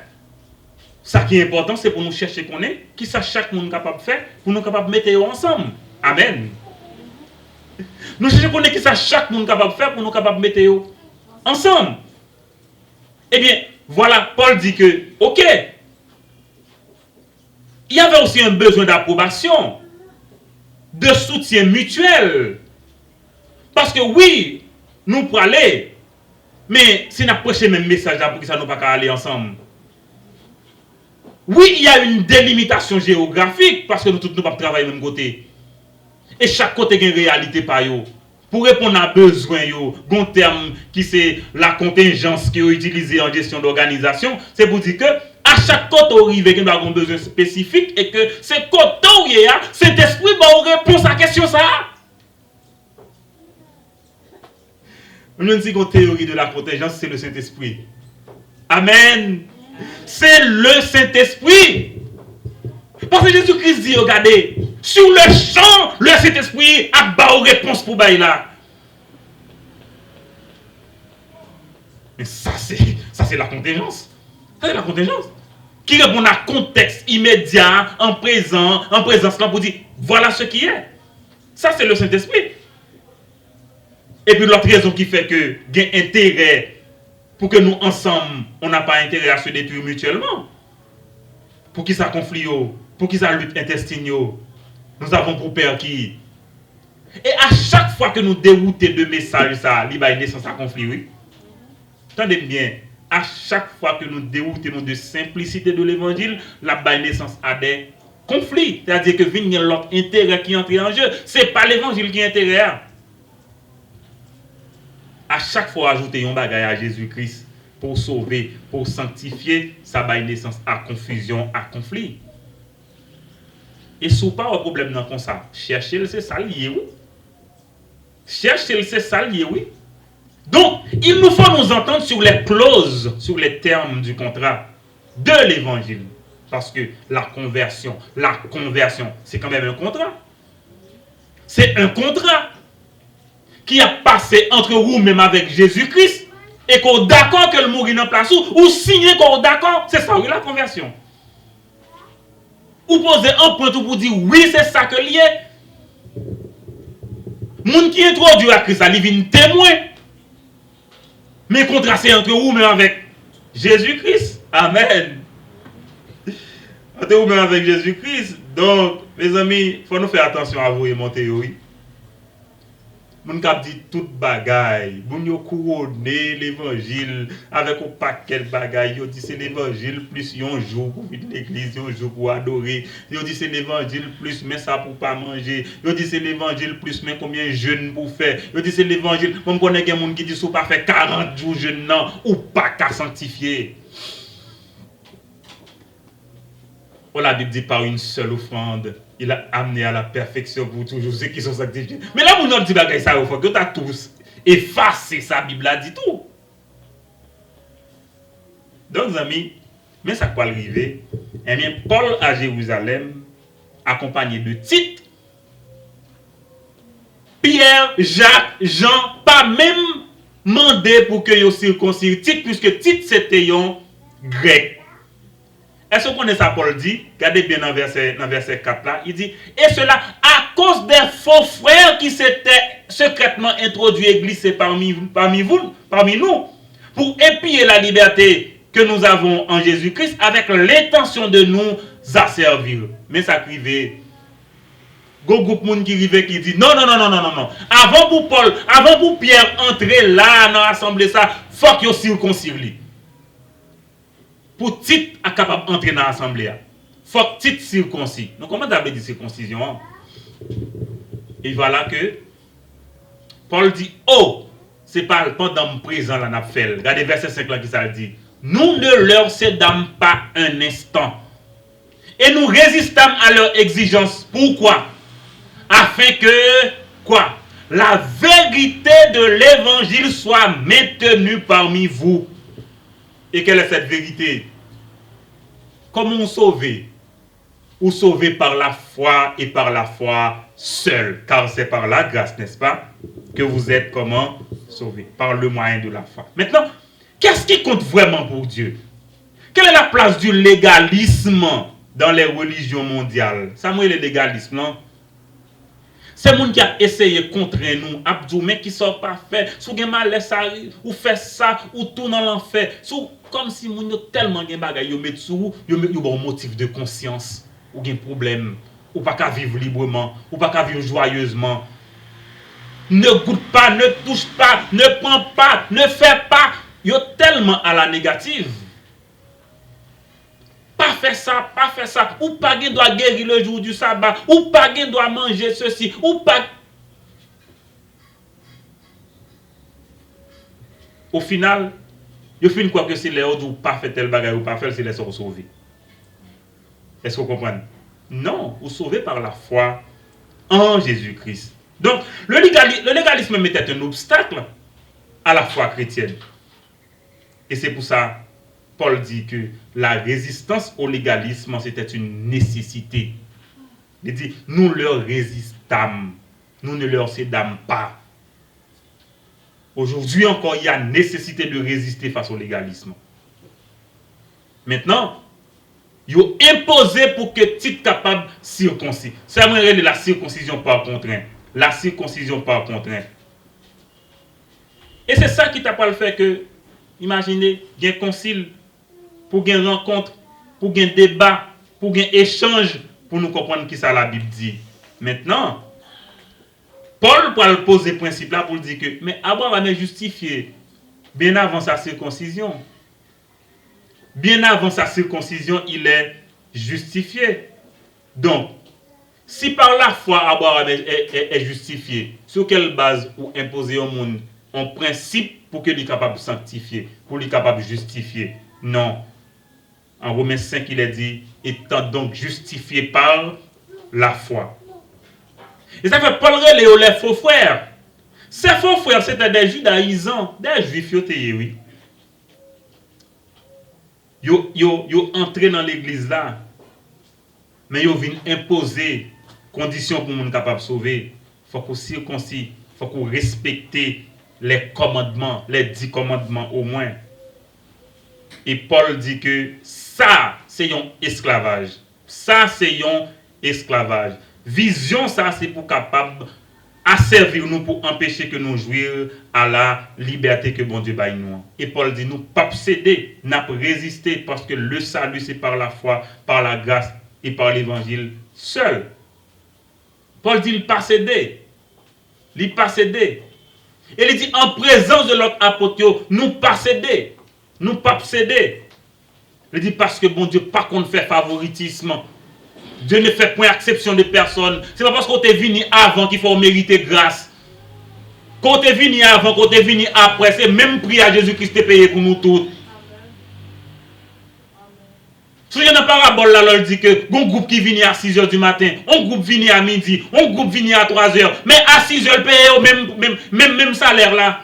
Ça qui est important, c'est pour nous chercher qu'on est, qui ça chaque monde capable de faire, pour nous capable de mettre ensemble. Amen. Nous cherchons qu'on est qui ça chaque monde capable de faire, pour nous capable de mettre ensemble. Eh bien, voilà, Paul dit que, ok, il y avait aussi un besoin d'approbation, de soutien mutuel. Parce que oui, nous pouvons aller, mais si nous prêchons le même message là, pour que ça nous pas aller ensemble. Oui, il y a une délimitation géographique, parce que nous tous nous pas travailler même côté. Et chaque côté a une réalité par yo. Pour répondre à besoin yo, un terme qui c'est la contingence qui est utilisée en gestion d'organisation, c'est pour dire que à chaque côté où arrive qu'il a un besoin spécifique et que c'est côté où il y a, cet esprit va réponse à la question ça. Nous disons une théorie de la contingence, c'est le Saint-Esprit. Amen. C'est le Saint-Esprit. Parce que Jésus-Christ dit, regardez, sur le champ, le Saint-Esprit a bas réponse pour bailler là. Mais ça c'est la contingence. Ça c'est la contingence. Qui répond à contexte immédiat, en présence là pour dire, voilà ce qui est. Ça c'est le Saint-Esprit. Et puis l'autre raison qui fait que il y a intérêt pour que nous ensemble, on n'a pas intérêt à se détruire mutuellement. Pour qui ça conflit, pour qui ça lutte intestine, nous avons pour père qui. Et à chaque fois que nous déroutons de messages, ça, il y a naissance à conflit, oui. Attendez bien, à chaque fois que nous déroutons de simplicité de l'évangile, la naissance à des conflits. C'est-à-dire que vient l'autre intérêt qui entre en jeu. Ce n'est pas l'évangile qui est intérêt. À chaque fois ajouter un bagage à Jésus-Christ pour sauver, pour sanctifier, ça va naissance à confusion, à conflit. Et si vous n'avez pas un problème dans ça, cherchez c'est ça lié, oui. Cherchez c'est ça lié, oui. Donc, il nous faut nous entendre sur les clauses, sur les termes du contrat de l'évangile. Parce que la conversion, c'est quand même un contrat. C'est un contrat qui a passé entre vous même avec Jésus-Christ et qu'on est d'accord que le mourir dans place ou signer qu'on est d'accord, c'est ça, oui, la conversion. Ou poser un point pour dire oui, c'est ça que lié. Moun qui introduit à Christ, il vient témoin. Mais le contrat, c'est entre vous même avec Jésus-Christ. Amen. Entre vous même avec Jésus-Christ. Donc, mes amis, il faut nous faire attention à vous et mon théorie. Moun kap dit tout bagay, moun yo couronné l'évangile avec un paquet de bagay, yo dit c'est l'évangile plus yon jour pour venir l'église, yon jour pour adorer, yo dit c'est l'évangile plus mais ça pour pas manger, yo dit c'est l'évangile plus mais combien jeûne pour faire, yo dit c'est l'évangile, on connaît gen moun qui dit sou pas faire 40 jours jeûne non ou pas qu'à sanctifier. Oh, la Bible dit par une seule offrande, il a amené à la perfection pour toujours ceux qui sont sanctifiés. Mais là, mon dit bagay ça, il faut que tu as tous effacé sa Bible a dit tout. Donc, amis, mais ça peut arriver. Eh bien, Paul à Jérusalem, accompagné de Tite, Pierre, Jacques, Jean, pas même demandé pour que ils circoncisent Tite, puisque Tite c'était un grec. Est-ce qu'on connaît ça, Paul dit? Regardez bien dans verset 4 là. Il dit, et cela à cause des faux frères qui s'étaient secrètement introduits et glissés parmi nous, pour épier la liberté que nous avons en Jésus-Christ avec l'intention de nous asservir. Mais ça privé. Go groupe moun qui rive qui dit non non non non non non non. Avant pour Paul, avant pour Pierre entrer là dans l'assemblée ça, faut qu'il circoncis lui. Pour titre à capable entrer dans l'assemblée. Faut que titre circoncis. Donc comment t'as dit circoncision? Et voilà que Paul dit oh, c'est pas pendant présent là n'a fait. Regardez verset 5 là qui ça dit. Nous ne leur cédâmes pas un instant. Et nous résistâmes à leurs exigences. Pourquoi? Afin que, quoi? La vérité de l'évangile soit maintenue parmi vous. Et quelle est cette vérité? Comment sauver? Ou sauver par la foi et par la foi seule. Car c'est par la grâce, n'est-ce pas? Que vous êtes comment? Sauvés. Par le moyen de la foi. Maintenant, qu'est-ce qui compte vraiment pour Dieu? Quelle est la place du légalisme dans les religions mondiales? Ça, moi, le légalisme, non? C'est le monde qui a essayé contre nous, abdou, mais qui ne sont pas faits. Si vous avez mal, ça arrive, ou fait ça, ou tout dans l'enfer. Comme si vous avez tellement de bagages, vous mettez sur vous, vous avez un motif de conscience, ou un problème, ou pas qu'à vivre librement, ou pas qu'à vivre joyeusement. Ne goûte pas, ne touche pas, ne prends pas, ne fais pas. Vous êtes tellement à la négative. Pas faire ça, pas faire ça. Ou pas qu'il doit guérir le jour du sabbat. Ou pas qu'il doit manger ceci. Ou pas. Au final, il finit quoi que c'est les autres ou pas faire tel bagage ou pas faire, c'est les autres sauvés. Est-ce que vous comprenez? Non, vous sauvez par la foi en Jésus-Christ. Donc, le légalisme était un obstacle à la foi chrétienne. Et c'est pour ça Paul dit que la résistance au légalisme, c'était une nécessité. Il dit, nous leur résistâmes, nous ne leur cédâmes pas. Aujourd'hui encore, il y a nécessité de résister face au légalisme. Maintenant, il ont imposé pour que tu sois capable de circoncis. C'est la circoncision par contrainte. La circoncision par contrainte. Et c'est ça qui t'a pas le fait que, imaginez, il y a un concile, pour une rencontre, pour un débat, pour un échange, pour nous comprendre qui ça la Bible dit. Maintenant, Paul pour poser le principe là pour dire que, mais Abraham est justifié bien avant sa circoncision. Bien avant sa circoncision, il est justifié. Donc, si par la foi Abraham est justifié, sur quelle base ou imposer au monde un principe pour qu'il soit capable de sanctifier, pour qu'il soit capable de justifier? Non. En Romains 5, il est dit, étant donc justifié par la foi. Et ça fait Paul relève les faux frères. Ces faux frères, c'était des judaïsants, des juifs, oui. Ils entré dans l'église là, mais ils viennent imposer conditions pour nous capable de sauver. Il faut qu'on circoncis, il faut qu'on respecte les commandements, les 10 commandements au moins. Et Paul dit que ça, c'est un esclavage. Ça, c'est un esclavage. Vision, ça, c'est pour capable asservir nous pour empêcher que nous jouions à la liberté que bon Dieu baille nous. Et Paul dit, nous pas céder, n'a pas résister parce que le salut, c'est par la foi, par la grâce et par l'évangile seul. Paul dit, il pas céder. Il pas céder. Et il dit, en présence de l'autre apôtre, nous pas céder. Nous pas céder. Il dit, parce que bon Dieu, pas qu'on fait favoritisme. Dieu ne fait point exception de personne. C'est pas parce qu'on est venu avant qu'il faut mériter grâce. Quand on est venu avant, quand on est venu après, c'est même prix à Jésus-Christ est payé pour nous tous. Si il y a une parabole là, il dit que un groupe qui vient à 6h du matin, un groupe vient à midi, un groupe vient à 3h, mais à 6h, paye au même salaire là.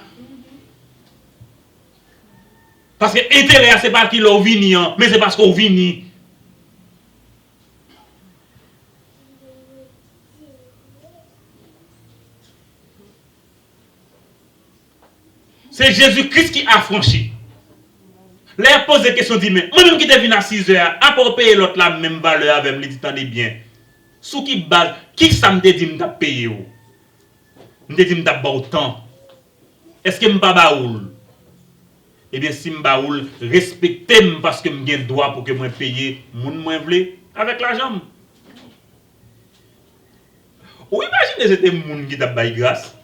Parce que l'intérêt, ce n'est pas qu'il est venu, mais c'est parce qu'on vient. C'est Jésus-Christ qui a franchi. Là, il pose des questions, dit, mais moi-même qui est venu à 6 heures, à pour payer l'autre la même valeur avec lui, dit, attendez bien. Sous qui base, qui ça me dit, me payer? Me dit, me pas autant. Est-ce que me pas baoul? Eh bien, si me baoul, respectez-moi parce que me gagne droit pour que moi paye, moun moins vle avec l'argent. Ou imaginez c'était moun qui t'a bail grâce.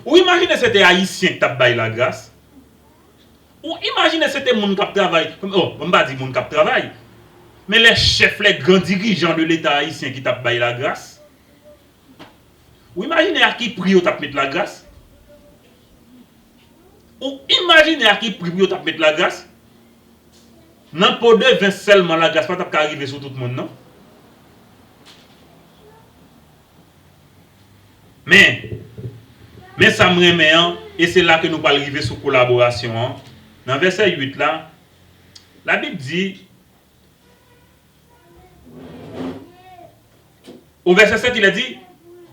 Ou imaginez c'était haïtien qui t'a bail la grâce. Ou imaginez c'était moun qui travaille. Oh, on va dire moun qui travaille. Mais les chefs, les grands dirigeants de l'État haïtien qui t'a bail la grâce. Ou imaginez à qui prie ou t'a mettre la grâce. Ou imaginez à qui prie ou t'a mettre la grâce. Non, pour deux, 20 seulement la grâce, pas t'a arriver sur tout le monde, non? Mais ça me remet, hein, et c'est là que nous allons arriver sur collaboration. Hein. Dans verset 8 là, la Bible dit, au verset 7, il a dit,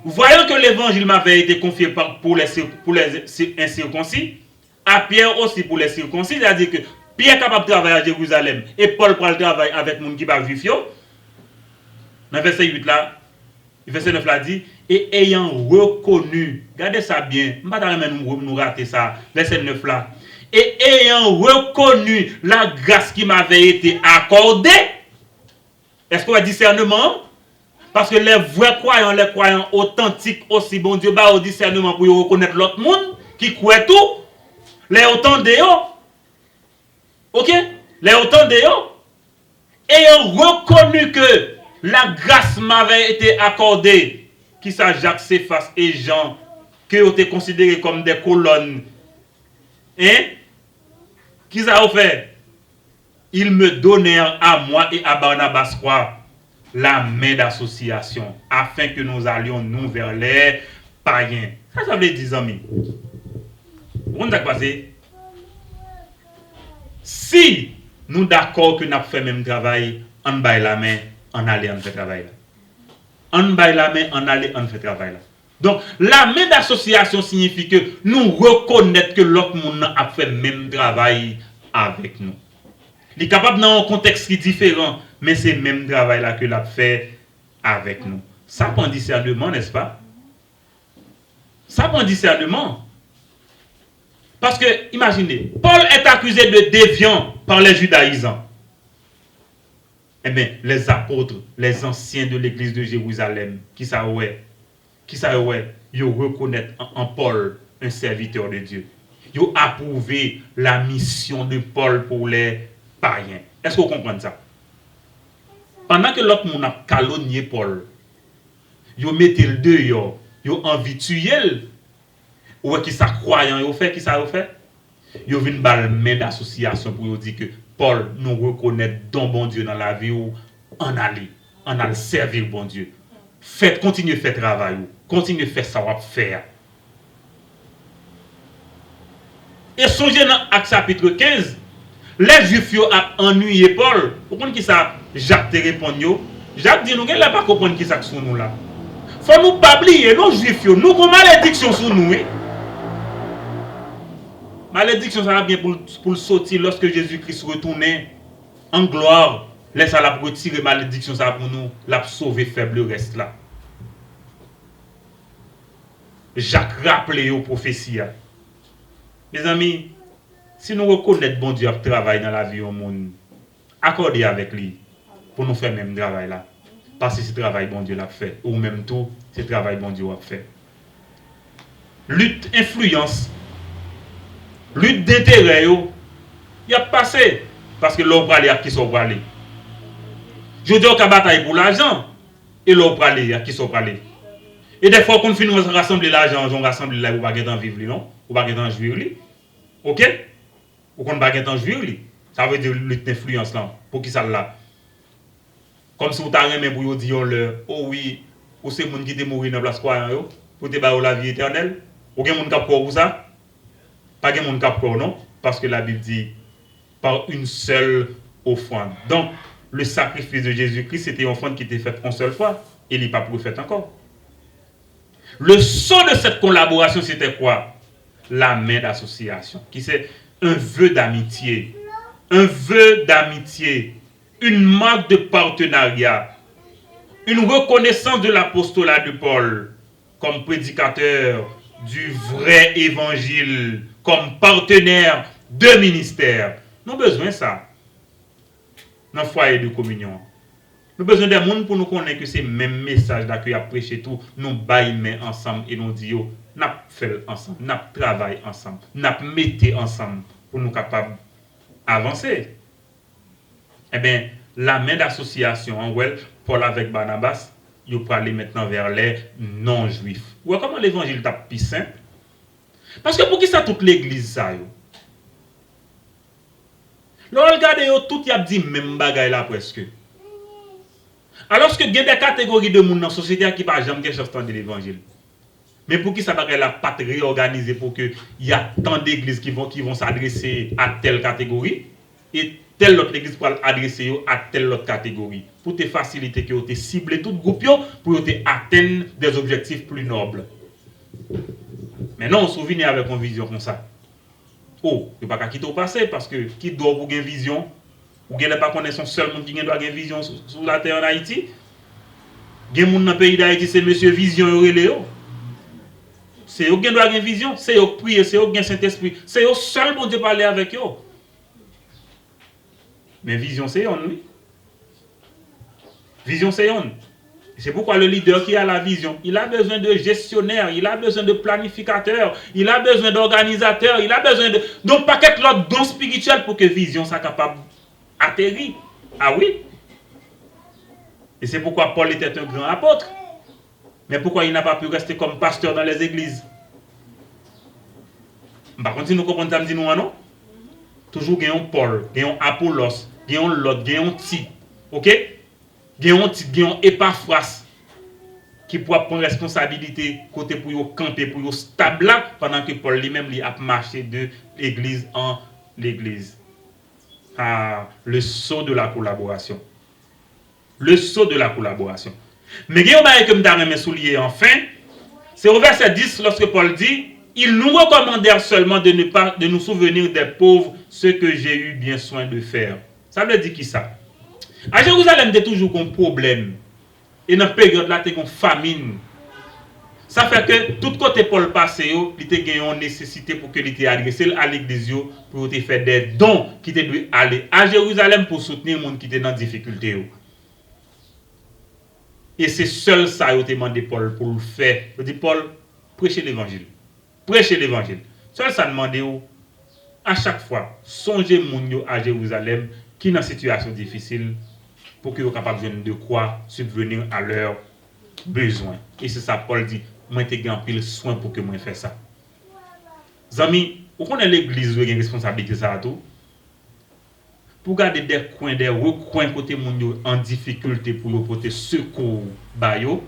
voyant que l'évangile m'avait été confié pour les incirconcis, à Pierre aussi pour les circoncis, c'est-à-dire que Pierre est capable de travailler à Jérusalem et Paul prend le travail avec les gens qui ne sont pas juifs. Dans verset 8 là, verset 9 là dit, et ayant reconnu, regardez ça bien, je ne vais pas nous rater ça, verset 9 là, et ayant reconnu la grâce qui m'avait été accordée, est-ce qu'on a discernement? Parce que les vrais croyants, les croyants authentiques aussi, bon Dieu, bah au discernement pour reconnaître l'autre monde qui croit tout, les autant de eux, ok? Les autant de eux, ayant reconnu que la grâce m'avait été accordée, qui ça Jacques, Céphas et Jean, que ont été considérés comme des colonnes, hein? Qui ça a fait? Ils me donnèrent à moi et à Barnabas quoi? La main d'association, afin que nous allions nous vers les païens. Ça veut dire, amis. Vous avez passé? Si nous d'accord que nous avons fait le même travail, on baille la main, on allait on fait travail là. On baille la main, on allait on fait travail là. Donc, la main d'association signifie que nous reconnaissons que l'autre monde a fait le même travail avec nous. Il est capable dans un contexte qui est différent, mais c'est le même travail là que l'a fait avec nous. Ça prend discernement, n'est-ce pas? Ça prend discernement. Parce que, imaginez, Paul est accusé de déviant par les judaïsants. Eh bien, les apôtres, les anciens de l'église de Jérusalem, qui ça ils reconnaissent en Paul un serviteur de Dieu. Ils ont approuvé la mission de Paul pour les païens. Est-ce que vous comprenez ça? Pendant que l'autre monde a calomnié Paul, ils ont mis le dehors, ils ont envie de tuer. Ou qui ça croyant, ils ont fait, qui ça ont fait? Ils ont vu une balle main d'association pour dire que Paul nous reconnaît don bon Dieu dans la vie ou en aller servir bon Dieu. Continuez à faire travail, continuez à faire ça, à faire. Et songez dans Actes chapitre 15, les Juifs ont ennuyé Paul. Vous comprenez qui ça? Jacques te répond. Jacques dit nous, il n'a pas compris qui ça sur nous là. Faut nous pas oublier, nos Juifs, nous avons malédiction sur nous. Malédiction, ça va bien pour sortir lorsque Jésus-Christ retournait en gloire. Laisse la retirer malédiction, ça pour nous, la sauver faible reste là. Jacques rappelait aux prophéties. Mes amis, si nous reconnaissons bon Dieu travail dans la vie au monde, accordez avec lui pour nous faire même travail là. Parce que c'est travail bon Dieu l'a fait. Ou même tout, c'est travail bon Dieu l'a fait. Lutte, influence, lutte d'intérêt, il y a passé. Parce que l'on parle à qui sont parlés. Je dis qu'on bataille pour l'argent. Et l'on parle à qui sont parlés. Et des fois, quand on finit de rassembler l'argent, on rassemble là, on va pas en vivre, non? On va pas en jouir. Ok? Ou qu'on va pas en jouir. Ça veut dire lutte d'influence là. Pour qui ça là? Comme si vous avez aimé pour dire, oh oui, ou c'est moun qui est mort dans la place quoi, pour te battre la vie éternelle. Ou gen moun kap pour ça? Pas gen moun kap pour non? Parce que la Bible dit, par une seule offrande. Donc, le sacrifice de Jésus-Christ, c'était une offrande qui était faite une seule fois. Et il n'est pas prophète encore. Le son de cette collaboration, c'était quoi? La main d'association. Qui c'est un vœu d'amitié. Un vœu d'amitié. Une marque de partenariat. Une reconnaissance de l'apostolat de Paul comme prédicateur du vrai évangile, comme partenaire de ministère. Nous avons besoin de ça. Dans le foyer de communion. Nous Nous avons besoin des gens pour nous connaître que c'est le même message d'accueil à prêcher tout. Nous baillons ensemble et nous disons, nous faisons ensemble, nous travaillons ensemble, nous mettons ensemble pour nous capables d'avancer. Eh bien, la main d'association en well, Paul avec Barnabas, il peut aller maintenant vers les non-juifs. Ou comment l'évangile est plus simple? Parce que pour qui ça toute l'église ça yo? Là, regardez, tout y a dit même bagaille là presque. Alors que il y a des catégories de monde dans la société qui ne jamais quelque chose de l'évangile. Mais pour qui ça bagaille là pas réorganisé pour que il y a tant d'églises qui vont s'adresser à telle catégorie et telle autre église pour adresser à telle autre catégorie pour te faciliter que te cibler tout groupe pour te atteindre des objectifs plus nobles. Maintenant on se souvient avec une vision comme ça. Oh, il ne pas qu'à quitter au passé parce que qui doit pour une vision ou qui n'est pas connaissance seul monde qui doit avoir une vision sur la terre en Haïti. Gen moun dans le pays d'Haïti c'est monsieur vision Léo. C'est eux qui doit avoir une vision, c'est eux prier, c'est eux qui ont Saint-Esprit, c'est eux seul pour te parler avec eux. Mais vision c'est on, oui. Vision c'est on. C'est pourquoi le leader qui a la vision, il a besoin de gestionnaire, il a besoin de planificateur, il a besoin d'organisateur, il a besoin de donc paquet l'autre don spirituel pour que vision soit capable d'atterrir. Ah oui. Et c'est pourquoi Paul était un grand apôtre. Mais pourquoi il n'a pas pu rester comme pasteur dans les églises? Par contre, si nous comprenons ça, nous non? Toujours gagnons Paul, gagnons Apollos, gagnons l'autre, gagnons Tite. OK? Gagnons Tite, gagnons Epaphras qui pourra prendre responsabilité côté pour yo camper pour yo stable là pendant que Paul lui-même lui a marché de l'église en l'église. Ah, le saut de la collaboration. Le saut de la collaboration. Mais gagnons bail que m'ta remet soulier enfin, c'est au verset 10 lorsque Paul dit ils nous recommandèrent seulement de nous souvenir des pauvres, ce que j'ai eu bien soin de faire. Ça veut dire qui ça? À Jérusalem, il y a toujours un problème. Et dans la période là, il y a une famine. Ça fait que tout côté Paul passé, il y a une nécessité pour que il adressé à l'église pour faire des dons qui doivent aller à Jérusalem pour soutenir les gens qui étaient dans difficulté. Et c'est seul ça qu'il a demandé Paul pour le faire. Il dit Paul, prêchez l'évangile. Prêchez l'évangile. Seul ça demande à chaque fois, songez moun à Jérusalem qui est dans une situation difficile pour qu'ils soient capables de quoi subvenir à leurs besoins. Et c'est ça Paul dit, moi j'ai un pile soin pour que moi fasse ça. Zami, vous connaissez l'église qui a une responsabilité ça tout. Pour garder des coins, des recoins côté moun en difficulté pour leur porter secours bayo.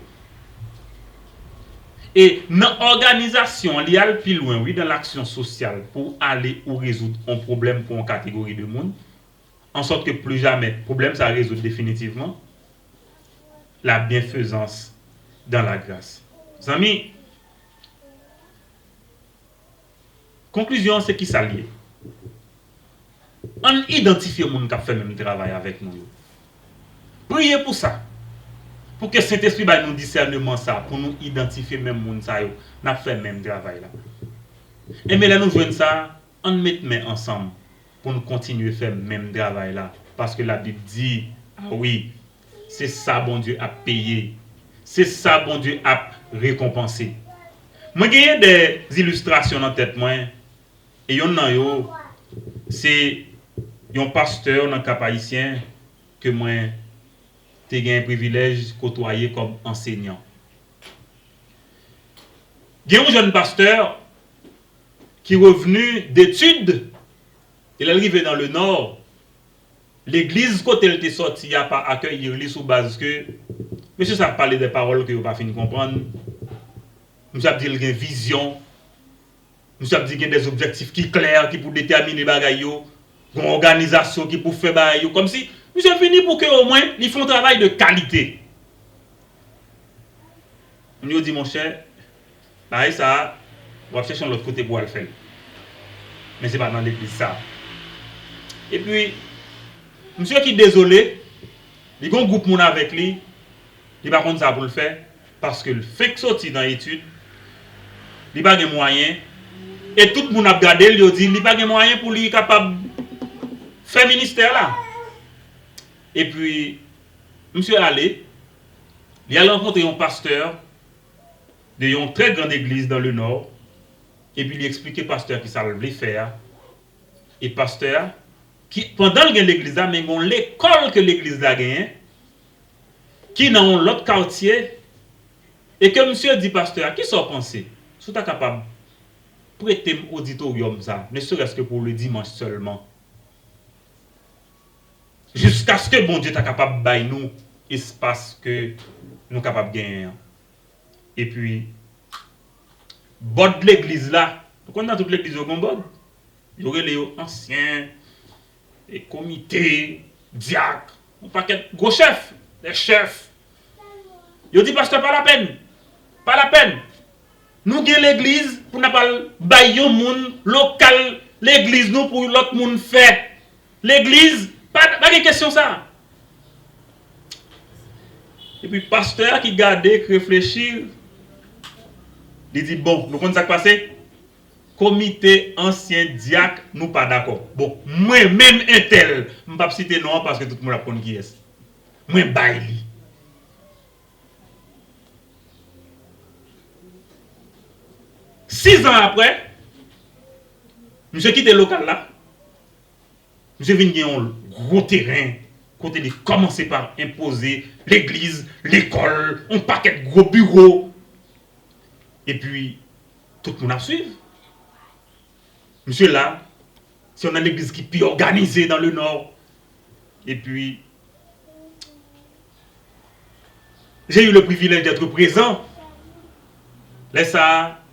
Et dans l'organisation, il y a le plus loin, oui, dans l'action sociale, pour aller ou résoudre un problème pour une catégorie de monde, en sorte que plus jamais, le problème ça résout définitivement, la bienfaisance dans la grâce. Amis, conclusion, c'est qui s'allie. On identifie les gens qui fait le même travail avec nous. Priez pour ça. Pour que Saint-Esprit ait nous discernement ça, pour nous identifier même moun ça yo, n'a fait même travail là. Et mais là nous joignons ça, on met main ensemble pour nous continuer à faire même travail là parce que la Bible dit oui, c'est ça bon Dieu a payé. C'est ça bon Dieu a récompensé. Moi j'ai des illustrations en tête moi et yon nan yo c'est un pasteur dans Cap Haïtien que moi tu as un privilège de côtoyer comme enseignant. Il y a un jeune pasteur qui est revenu d'études. Il est arrivé dans le nord. L'église, quand elle était sortie, il n'y a pas accueilli lui sous base que monsieur ça parler des paroles que vous n'avez pas fini de comprendre. Nous avons dit qu'il y a une vision. Nous avons dit qu'il y a des objectifs qui sont clairs, qui pour déterminer les bagailles, une organisation qui pour faire les bagailles. Comme si nous sommes finis pour qu'au moins, ils font un travail de qualité. Nous dit, mon cher, pareil ça, on va chercher l'autre côté pour le faire. Mais ce n'est pas dans l'église ça. Et puis, monsieur qui est désolé, il y a un groupe moun avec lui, il n'a pas contre ça pour le faire, parce que le fait que sorti dans l'étude, il n'a pas de moyens, et tout le monde a regardé, il dit, il n'a pas de moyens pour lui capable de faire ministère là. Et puis, monsieur allé, il a rencontré un pasteur d'une très grande église dans le nord, et puis il expliquait pasteur qui ça voulait faire, et pasteur, qui pendant l'église là, mais l'école que l'église là gagne, qui dans l'autre quartier, et que monsieur dit pasteur, qui sont pensé, si tu es capable de prêter un auditorium ça, ne serait-ce que pour le dimanche seulement, jusqu'à ce que bon Dieu soit capable de bailler nous espace que nous sommes capables de gagner. Et puis, bord de l'église là, on a toute l'église au bord, il y aurait les anciens, les comités, diacres, un paquet de gros chefs, les chefs. Ils dit, pasteur, pas la peine. Pas la peine. Nous avons l'église pour ne pas bailler un monde local, l'église nous pour l'autre monde fait. L'église, pas de question ça. Et puis, pasteur qui gardait, qui réfléchit, il dit, bon, nous connaissons ce qui s'est passé. Comité ancien diacre, nous pas d'accord. Bon, moi-même un tel, je ne vais pas citer non parce que tout le monde a compris qui est. Moi, baili. Six ans après, je quitte le local là. Je viens gagner un gros terrain. Côté de commencer par imposer l'église, l'école, un paquet de gros bureaux. Et puis, tout le monde a suivi. Monsieur là, si on a l'église qui est plus organisée dans le nord, et puis, j'ai eu le privilège d'être présent. Là, ça,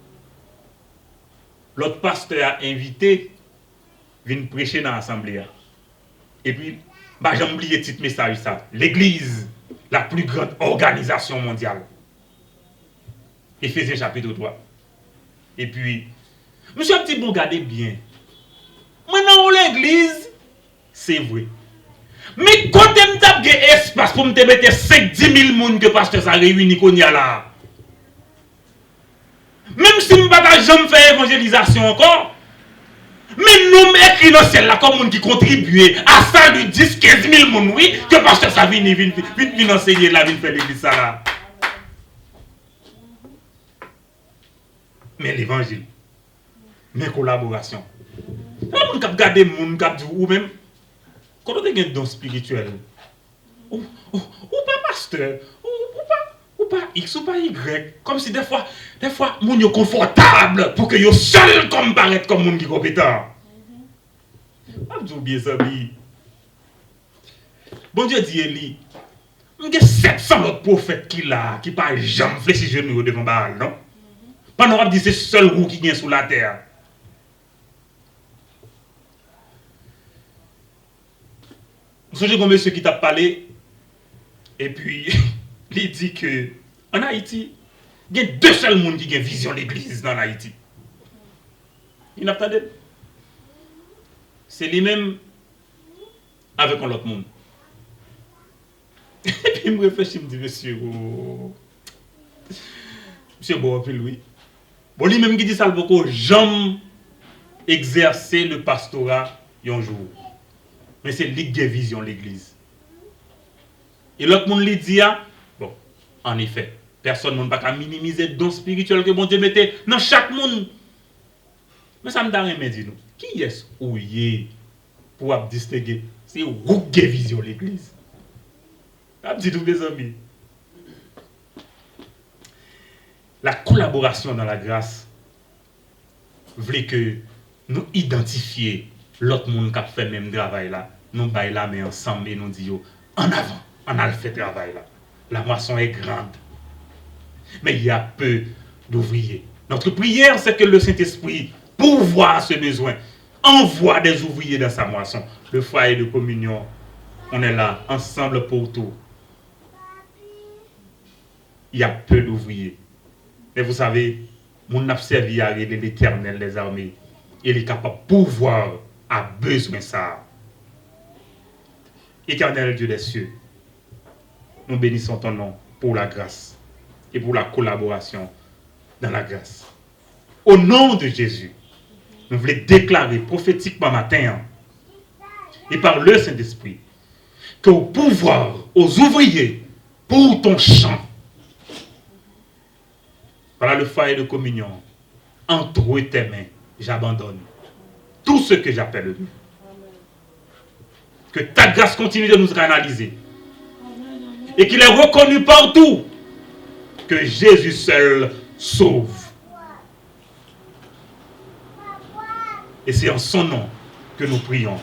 l'autre pasteur a invité, vient prêcher dans l'assemblée. Et puis, bah, j'ai oublié le petit message ça. L'église, la plus grande organisation mondiale. Éphésiens chapitre 3. Et puis, monsieur petit bon, regardez bien. Maintenant, l'église, c'est vrai. Mais quand je tape des espace pour me mettre 5-10 000 personnes que pasteur ça réunit qu'on y a là. Même si je ne vais pas jamais faire évangélisation encore, mais nous écrit dans celle-là comme monde qui contribue à ça de 10-15 000 personnes, oui, que pasteur ça vient enseigner la vie de faire l'église ça là. Mais l'évangile, mais collaboration. On peut regarder mon cap ou même quand on a un don spirituel ou pas pasteur ou pas X ou pas Y comme si des fois mon yo confortable pour que yo seul comme paraître comme monde qui compétent. Pas oublier ça bi. Bon Dieu dit Eli, il y a 700 autres prophètes qui pas jamais fléchi genou devant Baal, non? Pendant qu'on dit c'est seul roux qui vient sur la terre. Vous savez comme monsieur qui t'a parlé, et puis il dit que en Haïti, il y a deux seuls monde qui ont vision de l'église dans Haïti. Il n'a pas de. C'est lui-même avec un autre monde. Et puis il me réfléchit, il me dit, monsieur, monsieur bon, puis lui. Bon, lui-même qui dit ça, beaucoup, j'aime exercer le pastorat un jour. Mais c'est lui qui a vision de l'église. Et l'autre monde lui dit, bon, en effet, personne ne peut minimiser le don spirituel que bon Dieu mettait dans chaque monde. Mais ça me donne un dit nous. Qui est-ce ouillé pour distinguer? C'est où qui a vision de l'église. Je dis tous mes amis. La collaboration dans la grâce voulait que nous identifions l'autre monde qui a fait le même travail là. Nous baillons là, mais ensemble, et nous disons en avant, on a fait travail là. La moisson est grande. Mais il y a peu d'ouvriers. Notre prière, c'est que le Saint-Esprit, pour voir ce besoin, envoie des ouvriers dans sa moisson. Le foyer de communion, on est là, ensemble pour tout. Il y a peu d'ouvriers. Mais vous savez, mon a servi à l'Éternel des armées. Il est capable de pouvoir, a besoin de ça. Éternel Dieu des cieux, nous bénissons ton nom pour la grâce et pour la collaboration dans la grâce. Au nom de Jésus, nous voulons déclarer prophétiquement matin et par le Saint-Esprit qu'au pouvoir, aux ouvriers, pour ton champ. Voilà le foyer de communion. Entre tes mains, j'abandonne tout ce que j'appelle Dieu. Que ta grâce continue de nous canaliser. Et qu'il est reconnu partout que Jésus seul sauve. Et c'est en son nom que nous prions.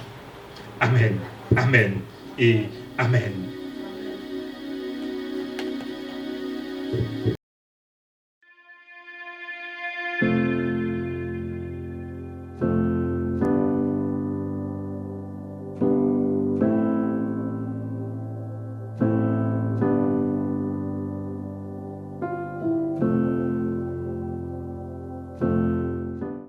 Amen, amen et amen.